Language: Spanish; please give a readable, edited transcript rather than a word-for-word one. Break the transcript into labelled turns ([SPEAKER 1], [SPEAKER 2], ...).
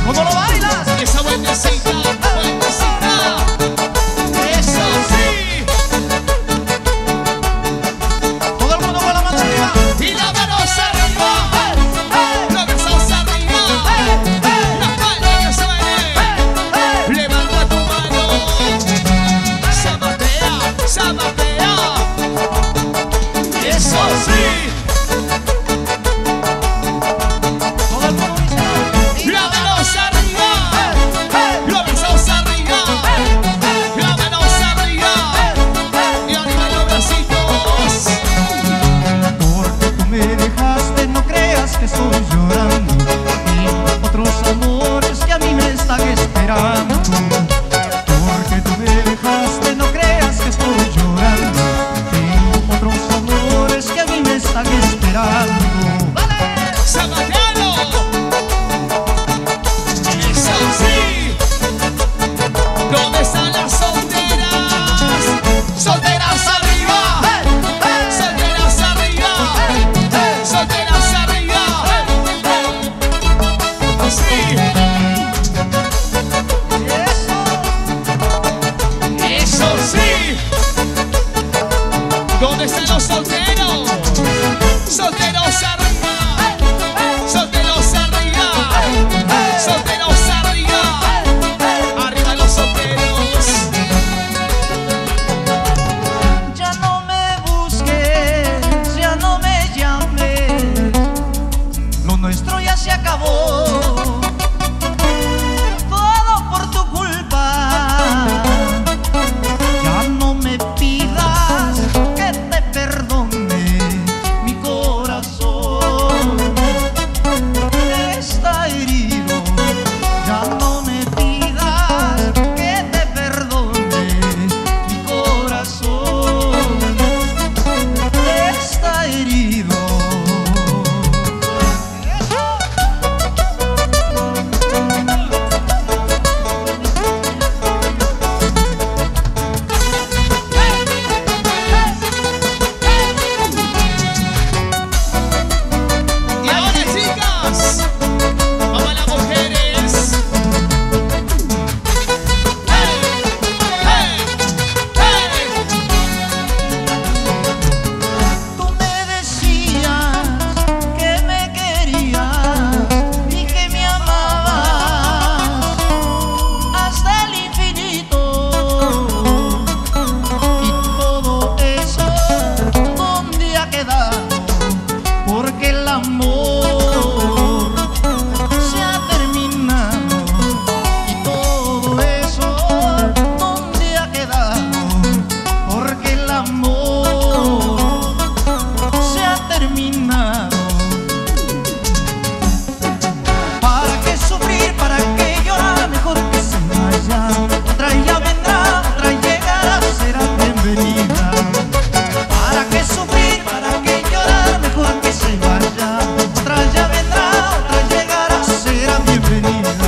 [SPEAKER 1] ¿Cómo lo bailas?
[SPEAKER 2] Esa buenecita, buenecita. Eso sí.
[SPEAKER 1] Todo el mundo con la mano arriba.
[SPEAKER 2] Y la manos arriba. Los brazos arriba. La palma que suene. Levanta tu mano. Zapatea, zapatea. Eso sí.
[SPEAKER 1] Todo el mundo dice.
[SPEAKER 2] La manos arriba. Los brazos arriba. La manos arriba. Y arriba los bracitos.
[SPEAKER 1] Porque tú me dejaste, no creas que estoy llorando. Tengo otros amores que a mí me están esperando. Porque tú me dejaste, no creas que estoy llorando. Tengo otros amores que a mí me están esperando.
[SPEAKER 2] Zapatealo. Eso sí. ¿Dónde están las solteras? Solteras arriba. Solteras arriba. Solteras arriba. Así. Eso sí. ¿Dónde están los solteros? Solteros arriba. Solteros arriba. Solteros arriba. Arriba los solteros.
[SPEAKER 1] Ya no me busques, ya no me llames. Lo nuestro ya se acabó. Todo por tu culpa. Ya no me pidas que te perdone. Mi corazón está herido. Ya no me pidas que te perdone. Mi corazón está herido.
[SPEAKER 2] Y ahora, chicas, vamos a las mujeres. ¡Hey! ¡Hey! ¡Hey!
[SPEAKER 1] Tú me decías que me querías y que me amabas hasta el infinito. Y todo eso, ¿dónde ha quedado? Porque el amor se ha terminado. Y todo eso, ¿dónde ha quedado? Porque el amor se ha terminado. ¿Para qué sufrir? ¿Para qué llorar? Mejor que se vaya. Otra ya vendrá, otra llegará, será bienvenida. ¿Para qué sufrir? ¿Para qué llorar? Mejor que se vaya. Otra ya vendrá, otra llegará, será bienvenida.